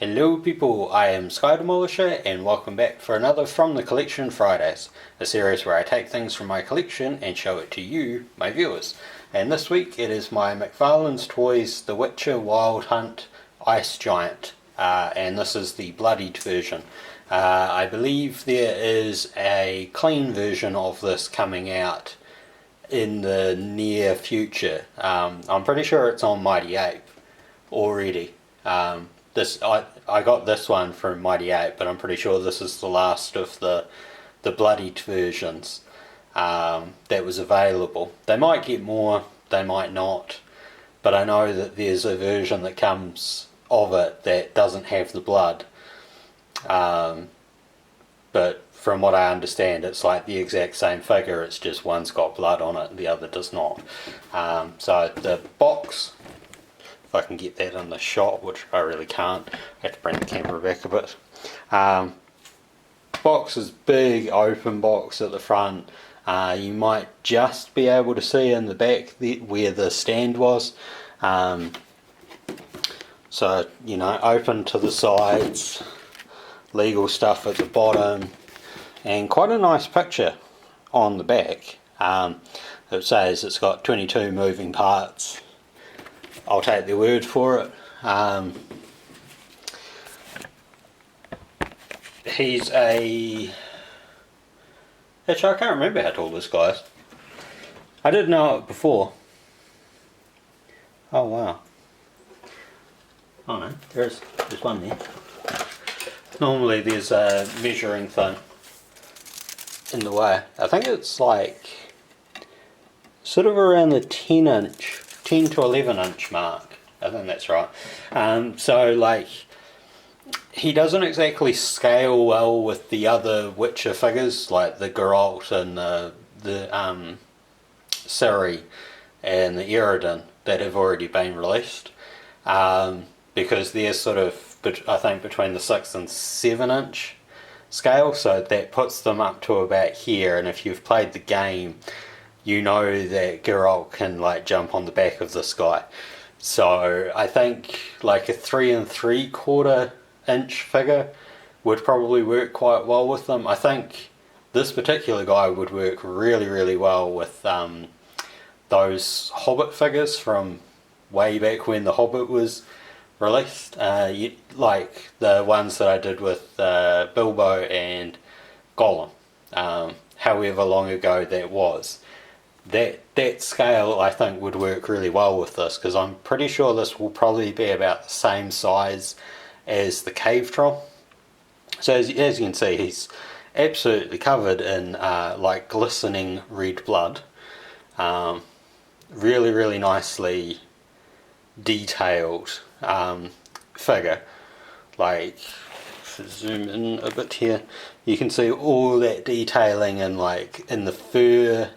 Hello people, I am Sky Demolisher and welcome back for another From the Collection Fridays, a series where I take things from my collection and show it to you, my viewers. And this week it is my McFarlane Toys The Witcher Wild Hunt Ice Giant, and this is the Bloodied version. I believe there is a clean version of this coming out in the near future. I'm pretty sure it's on Mighty Ape already. I got this one from Mighty Ape, but I'm pretty sure this is the last of the Bloodied versions that was available. They might get more, they might not, but I know that there's a version that comes of it that doesn't have the blood. But from what I understand, it's like the exact same figure, it's just one's got blood on it and the other does not. So the box, if I can get that in the shot, which I really can't, I have to bring the camera back a bit. Box is big, open box at the front. You might just be able to see in the back where the stand was. So, you know, open to the sides, legal stuff at the bottom, and quite a nice picture on the back. It says it's got 22 moving parts. I'll take their word for it. He's a... Actually, I can't remember how tall this guy is. I did know it before. Oh wow. Oh no, there's one there. Normally there's a measuring thing in the way. I think it's like sort of around the 10 to 11 inch mark. I think that's right. So like he doesn't exactly scale well with the other Witcher figures like the Geralt and the Ciri and the Eridan that have already been released, because they're sort of, I think, between the 6 and 7 inch scale, so that puts them up to about here. And if you've played the game, you know that Geralt can like jump on the back of this guy. So I think like a 3 3/4 inch figure would probably work quite well with them. I think this particular guy would work really well with those Hobbit figures from way back when the Hobbit was released, like the ones that I did with Bilbo and Gollum, however long ago that was. That scale I think would work really well with this, because I'm pretty sure this will probably be about the same size as the Cave Troll. So as you can see, he's absolutely covered in like glistening red blood. Really nicely detailed figure. Like, if I zoom in a bit here, you can see all that detailing in like in the fur,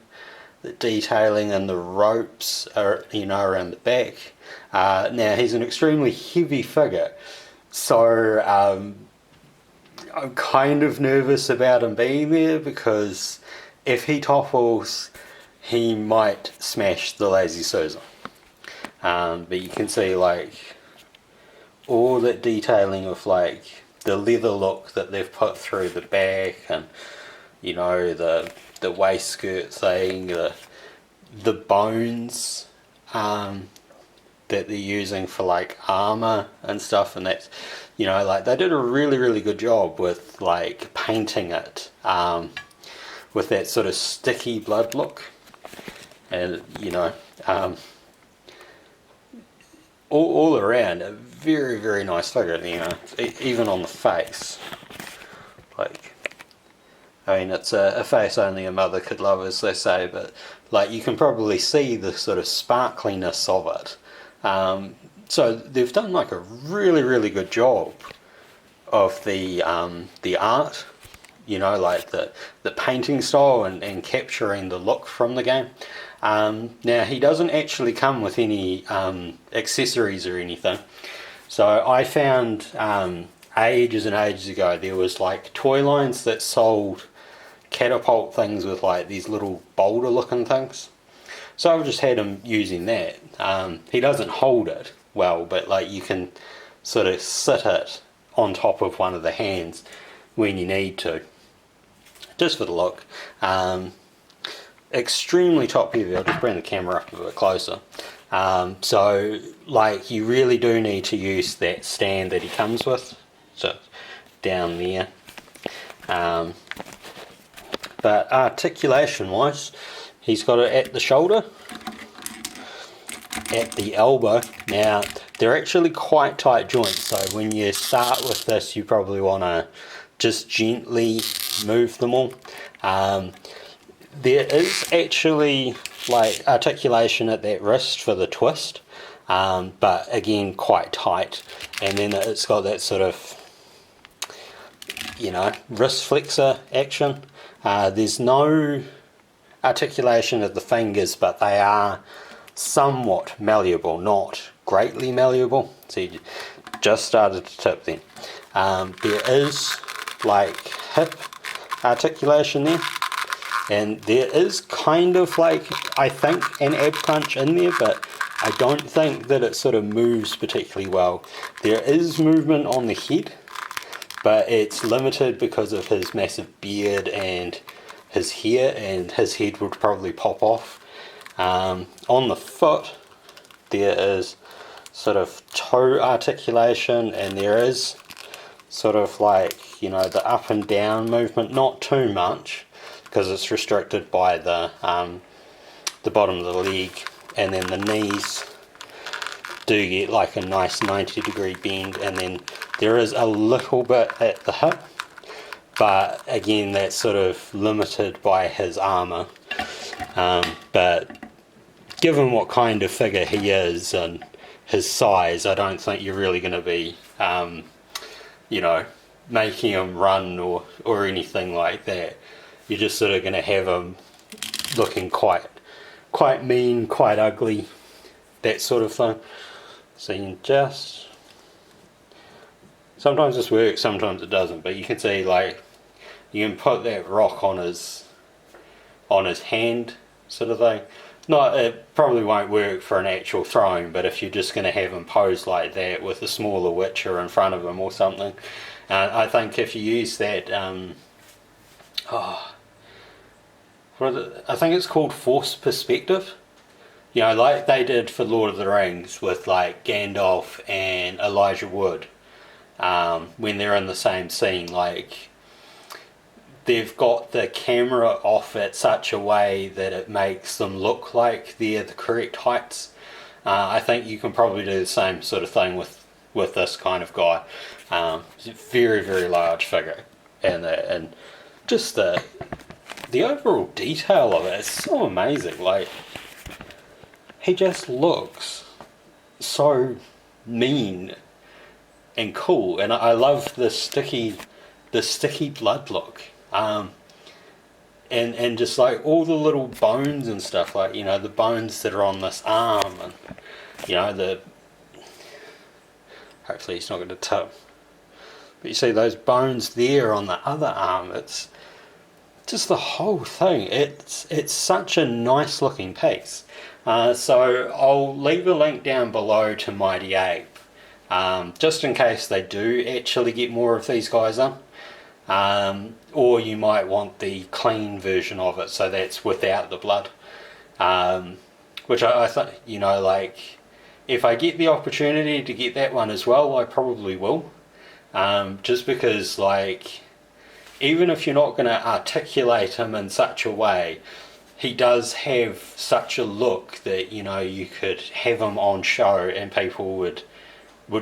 the detailing and the ropes are, you know, around the back. Now he's an extremely heavy figure, so I'm kind of nervous about him being there, because if he topples he might smash the Lazy Susan. But you can see like all that detailing of like the leather look that they've put through the back, and you know the waistskirt thing, the bones that they're using for like armor and stuff, and that's, you know, like they did a really good job with like painting it with that sort of sticky blood look. And you know, all around a very nice figure, you know, even on the face. Like, I mean, it's a face only a mother could love, as they say, but like you can probably see the sort of sparkliness of it. So they've done like a really good job of the art, you know, like the painting style and capturing the look from the game. Now he doesn't actually come with any accessories or anything. So I found ages and ages ago there was like toy lines that sold catapult things with like these little boulder looking things. So I've just had him using that. He doesn't hold it well, but like you can sort of sit it on top of one of the hands when you need to, just for the look. Extremely top heavy. I'll just bring the camera up a bit closer. So like you really do need to use that stand that he comes with, so down there. But articulation wise, he's got it at the shoulder, at the elbow. Now they're actually quite tight joints, so when you start with this you probably want to just gently move them all. There is actually like articulation at that wrist for the twist, but again quite tight, and then it's got that sort of, you know, wrist flexor action. There's no articulation of the fingers, but they are somewhat malleable, not greatly malleable. So you just started to tip then. There is like hip articulation there, and there is kind of like, I think, an ab crunch in there, but I don't think that it sort of moves particularly well. There is movement on the head, but it's limited because of his massive beard and his hair, and his head would probably pop off. On the foot there is sort of toe articulation, and there is sort of like, you know, the up and down movement, not too much because it's restricted by the bottom of the leg, and then the knees do get like a nice 90-degree bend, and then there is a little bit at the hip, but again that's sort of limited by his armour. But given what kind of figure he is and his size, I don't think you're really going to be you know, making him run or anything like that. You're just sort of going to have him looking quite mean, quite ugly, that sort of thing. So you can just, sometimes this works, sometimes it doesn't, but you can see like you can put that rock on his hand sort of thing. Not, it probably won't work for an actual throwing, but if you're just going to have him pose like that with a smaller witcher in front of him or something, I think if you use that, I think it's called forced perspective. You know, like they did for Lord of the Rings with like Gandalf and Elijah Wood, when they're in the same scene, like they've got the camera off at such a way that it makes them look like they're the correct heights. I think you can probably do the same sort of thing with this kind of guy. It's a very, very large figure, and just the overall detail of it is so amazing. Like, he just looks so mean and cool, and I love the sticky blood look. And just like all the little bones and stuff, like, you know, the bones that are on this arm, and you know, hopefully he's not going to tip, but you see those bones there on the other arm. It's just the whole thing. It's such a nice looking piece. So I'll leave a link down below to Mighty Ape, just in case they do actually get more of these guys in. Or you might want the clean version of it, so that's without the blood, which I think, you know, like if I get the opportunity to get that one as well, I probably will, just because, like, even if you're not going to articulate him in such a way, he does have such a look that, you know, you could have him on show and people would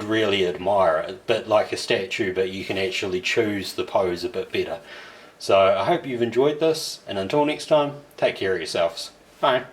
really admire it, but like a statue, but you can actually choose the pose a bit better. So I hope you've enjoyed this, and until next time, take care of yourselves. Bye.